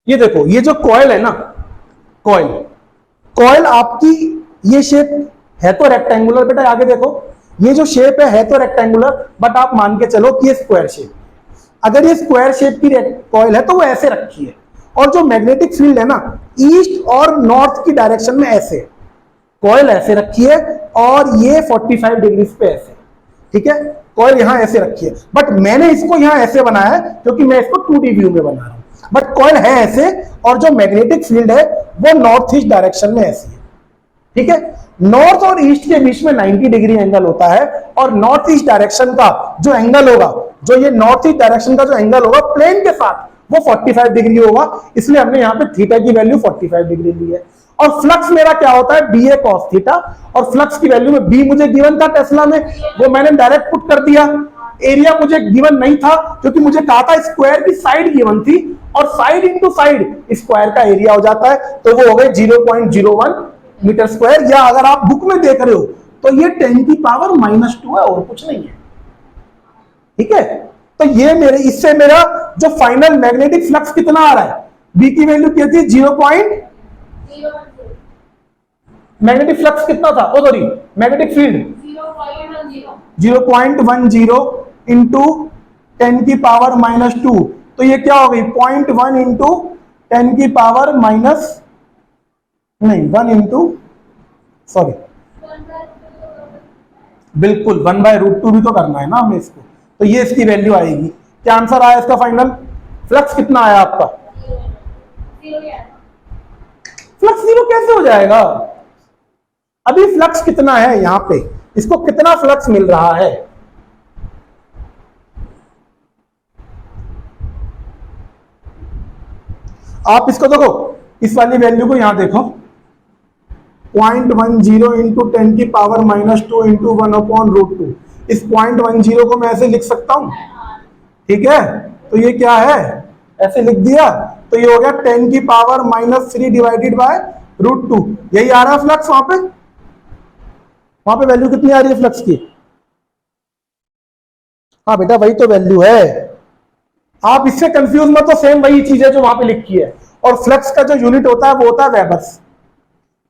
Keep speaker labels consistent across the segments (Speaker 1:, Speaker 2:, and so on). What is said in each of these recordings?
Speaker 1: ये देखो, ये जो कॉइल है ना, कॉइल कॉइल आपकी ये शेप है तो रेक्टेंगुलर, बेटा आगे देखो, ये जो शेप है तो रेक्टेंगुलर, बट आप मान के चलो कि ये स्क्वायर शेप। अगर ये स्क्वायर शेप की कॉइल है तो वो ऐसे रखी है, और जो मैग्नेटिक फील्ड है ना, ईस्ट और नॉर्थ की डायरेक्शन में ऐसे, कॉइल ऐसे रखी है और ये 45 डिग्री पे ऐसे, ठीक है, कॉइल यहां ऐसे रखी है, बट मैंने इसको यहां ऐसे बनाया है क्योंकि मैं इसको 2D व्यू में बना रहा हूं, बट कॉइल है ऐसे, और जो मैग्नेटिक फील्ड है वो नॉर्थ ईस्ट डायरेक्शन में ऐसी है, ठीक है। नॉर्थ और ईस्ट के बीच में 90 डिग्री एंगल होता है, और नॉर्थ ईस्ट डायरेक्शन का जो एंगल होगा, जो ये नॉर्थ ईस्ट डायरेक्शन का जो एंगल होगा प्लेन के साथ, वो 45 डिग्री होगा, इसलिए हमने यहाँ पे थीटा की वैल्यू 45 डिग्री ली है। और फ्लक्स मेरा क्या होता है, bA cos थीटा, और फ्लक्स की वैल्यू में b मुझे गिवन था टेस्ला में, वो मैंने डायरेक्ट पुट कर दिया। एरिया मुझे गिवन नहीं था क्योंकि मुझे कहा था स्क्वायर की साइड गिवन थी, और साइड इंटू साइड स्क्वायर का एरिया हो जाता है, तो वो हो गए 0.01 मीटर स्क्वायर, या अगर आप बुक में देख रहे हो तो ये 10 की पावर -2 है, और कुछ नहीं है, ठीक है। तो ये मेरे, इससे मेरा जो फाइनल मैग्नेटिक फ्लक्स कितना आ रहा है, बी की वैल्यू क्या थी, 0. मैग्नेटिक फ्लक्स कितना था, ओ सॉरी मैग्नेटिक फील्ड 0.10 इंटू 10 की पावर -2, तो ये क्या हो गई 0.1 इंटू 10 की पावर नहीं 1 इंटू सॉरी बिल्कुल 1/√2 भी तो करना है ना हमें इसको, तो ये इसकी वैल्यू आएगी। क्या आंसर आया इसका फाइनल, फ्लक्स कितना आया आपका, फ्लक्स 0 कैसे हो जाएगा, अभी फ्लक्स कितना है यहाँ पे, इसको कितना फ्लक्स मिल रहा है, आप इसको देखो, इस वाली वैल्यू को यहां देखो, 0.10 इंटू 10 की पावर -2 इंटू 1/√2, इस 0.10 को मैं ऐसे लिख सकता हूं, ठीक है, तो ये क्या है, ऐसे लिख दिया, तो ये हो गया 10 की पावर -3 डिवाइडेड बाय √2, यही आ रहा है फ्लक्स। वहां पे वैल्यू कितनी आ रही है फ्लक्स की, हाँ बेटा वही तो वैल्यू है, आप इससे कंफ्यूज मत हो, सेम वही चीज है जो वहां पे लिखी है, और फ्लक्स का जो यूनिट होता है वो होता है वेबर्स,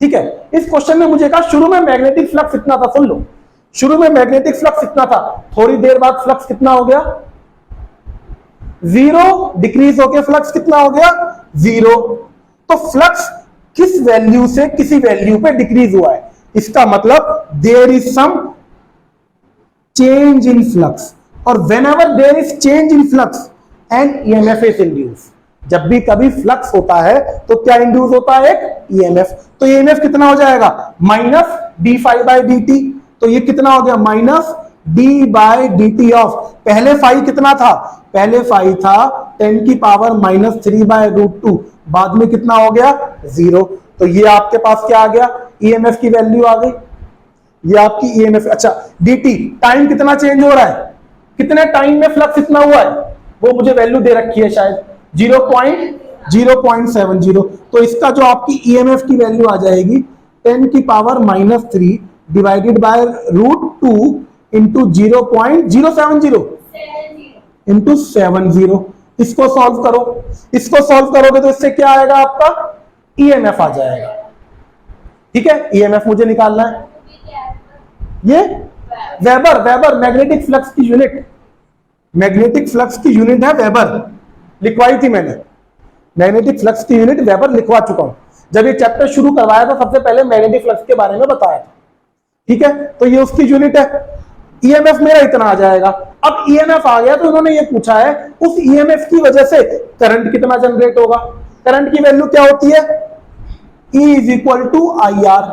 Speaker 1: ठीक है। इस क्वेश्चन में मुझे कहा शुरू में मैग्नेटिक फ्लक्स इतना था, सुन लो, शुरू में मैग्नेटिक फ्लक्स इतना था, थोड़ी देर बाद फ्लक्स कितना हो गया 0, डिक्रीज होकर फ्लक्स कितना हो गया 0, तो फ्लक्स किस वैल्यू से किसी वैल्यू पे डिक्रीज हुआ है, इसका मतलब there is some change in flux, और whenever there is change in flux and EMF is induce, जब भी कभी फ्लक्स होता है तो क्या इंड्यूस होता है, एक ईएमएफ, तो ईएमएफ कितना हो जाएगा -d∅dt, तो ये कितना हो गया -d/dt ऑफ, पहले फाई कितना था, पहले फाई था 10 की पावर -3/√2, बाद में कितना हो गया 0, तो ये आपके पास क्या आ गया, ईएमएफ की वैल्यू आ गई, ये आपकी ईएमएफ। अच्छा dt, टाइम कितना चेंज हो रहा है, कितने टाइम में फ्लक्स इतना हुआ है, वो मुझे वैल्यू दे रखी है शायद 0.70, तो इसका जो आपकी ईएमएफ की वैल्यू आ जाएगी 10 की power -3 divided by √2 into 0.070 into 70, इसको सॉल्व करो, इसको सॉल्व करोगे तो इससे क्या आएगा आपका ईएमएफ आ जाएगा, ठीक है। ईएमएफ मुझे निकालना है, ये वेबर मैग्नेटिक फ्लक्स की यूनिट, मैग्नेटिक फ्लक्स की यूनिट है वेबर, लिखवाई थी मैंने, मैग्नेटिक फ्लक्स की यूनिट वेबर लिखवा चुका हूं, जब ये चैप्टर शुरू करवाया था सबसे पहले मैग्नेटिक फ्लक्स के बारे में बताया था, ठीक है, तो ये उसकी यूनिट है। ईएमएफ मेरा इतना आ जाएगा, अब ईएमएफ आ गया तो उन्होंने ये पूछा है उस ईएमएफ की वजह से करंट कितना जनरेट होगा, करंट की वैल्यू क्या होती है, E = IR,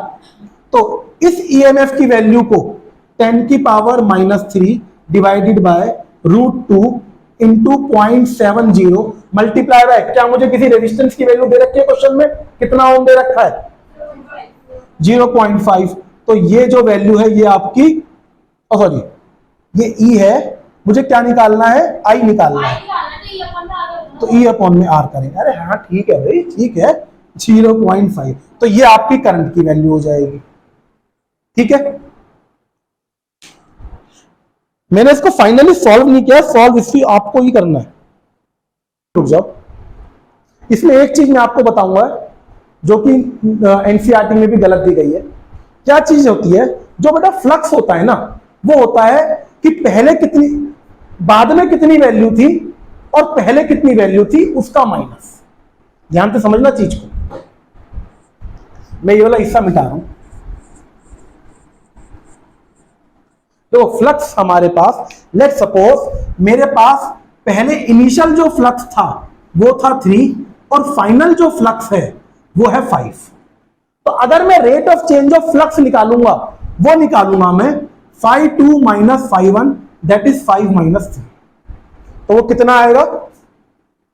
Speaker 1: तो इस ईएमएफ की वैल्यू को 10 की power -3 divided by √2 into 0.70 multiply by, क्या मुझे किसी रेजिस्टेंस की वैल्यू दे रखी है क्वेश्चन में, कितना ओम दे रखा है 0.5, तो ये जो वैल्यू है ये आपकी, सॉरी ये E है, मुझे क्या निकालना है I निकालना है, तो E/R करेंगे, अरे हाँ ठीक है भाई, ठीक है 0.5, तो ये आपकी करंट की वैल्यू हो जाएगी, ठीक है। मैंने इसको फाइनली सॉल्व नहीं किया, सॉल्व इसकी आपको ही करना है, रुक जाओ, इसमें एक चीज मैं आपको बताऊंगा जो कि एनसीईआरटी में भी गलत दी गई है। क्या चीज होती है? जो बेटा फ्लक्स होता है ना, वो होता है कि पहले कितनी, बाद में कितनी वैल्यू थी और पहले कितनी वैल्यू थी उसका माइनस। ध्यान से समझना चीज को। मैं ये वाला हिस्सा मिटा रहा हूं। तो फ्लक्स हमारे पास, लेट सपोज मेरे पास पहले इनिशियल जो फ्लक्स था वो था 3 और फाइनल जो फ्लक्स है वो है 5। तो अगर मैं rate of change of flux निकालूंगा, वो निकालूंगा मैं 5 माइनस 5 दैट इज 5 माइनस 3। तो वो कितना आएगा?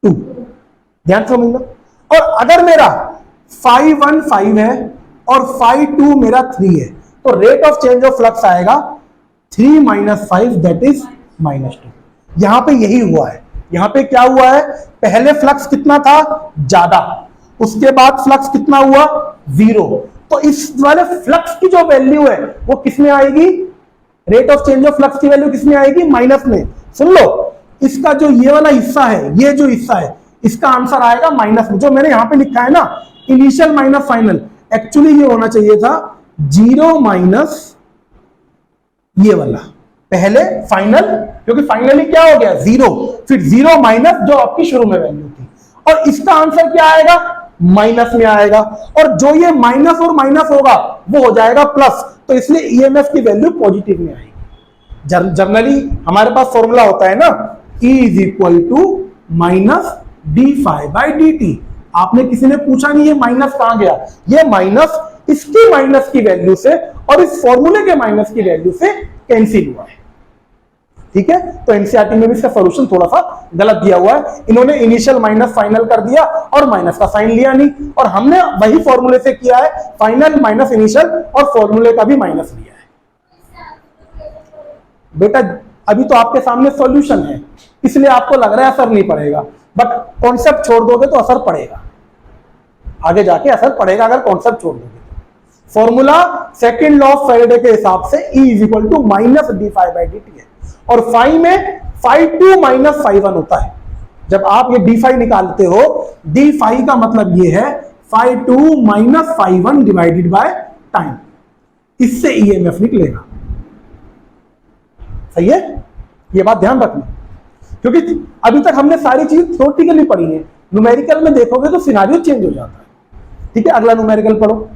Speaker 1: 2। ध्यान से समझना। और अगर मेरा 5 है और 5 मेरा 3 है, तो rate of change of flux आएगा 3 माइनस 5 दैट इज माइनस 2। यहां पे यही हुआ है। यहां पे क्या हुआ है? पहले फ्लक्स कितना था? ज्यादा। उसके बाद फ्लक्स कितना हुआ? 0। तो इस वाले फ्लक्स की जो वैल्यू है वो किसमें आएगी? Rate of change of flux की वैल्यू किसमें आएगी? माइनस में। सुन लो, इसका जो ये वाला हिस्सा है, ये जो हिस्सा है, इसका आंसर आएगा माइनस में। जो मैंने यहां पे लिखा है ना, इनिशियल माइनस फाइनल, एक्चुअली ये होना चाहिए था 0 माइनस ये वाला, पहले फाइनल, क्योंकि फाइनली क्या हो गया? 0, फिर 0 माइनस जो आपकी शुरू में वैल्यू थी, और इसका आंसर क्या आएगा? माइनस में आएगा। और जो ये माइनस और माइनस होगा वो हो जाएगा प्लस, तो इसलिए ईएमएफ की वैल्यू पॉजिटिव में आएगी। जनरली हमारे पास फॉर्मूला होता है ना, E is equal to minus d∅dt। आपने किसी ने पूछा नहीं ये माइनस कहां गया, ये माइनस इसकी माइनस की वैल्यू से और इस फॉर्मूले के माइनस की वैल्यू से कैंसिल हुआ है। ठीक है, तो एनसीईआरटी में भी इसका सॉल्यूशन थोड़ा सा गलत दिया हुआ है। इन्होंने इनिशियल माइनस फाइनल कर दिया और माइनस का साइन लिया नहीं, और हमने वही फॉर्मूले से किया है, फाइनल माइनस इनिशियल, और फॉर्मूले का भी माइनस लिया है। बेटा अभी तो आपके सामने सॉल्यूशन है, इसलिए आपको लग रहा है असर नहीं पड़ेगा, बट कॉन्सेप्ट छोड़ दोगे तो असर पड़ेगा, आगे जाके असर पड़ेगा अगर कॉन्सेप्ट छोड़ दोगे। Formula second law of Faraday के हिसाब से E is equal to minus d∅dt है, और फाई में 5 माइनस 5 होता है। जब आप ये d∅ निकालते हो, d∅ का मतलब ये है 5 माइनस 5 डिवाइडेड बाय टाइम, इससे ईएमएफ निकलेगा। सही है, ये बात ध्यान रखना, क्योंकि अभी तक हमने सारी चीज थ्योरेटिकली पढ़ी है, न्यूमेरिकल में देखोगे तो सिनारियो चेंज हो जाता है। ठीक है, अगला न्यूमेरिकल पढ़ो।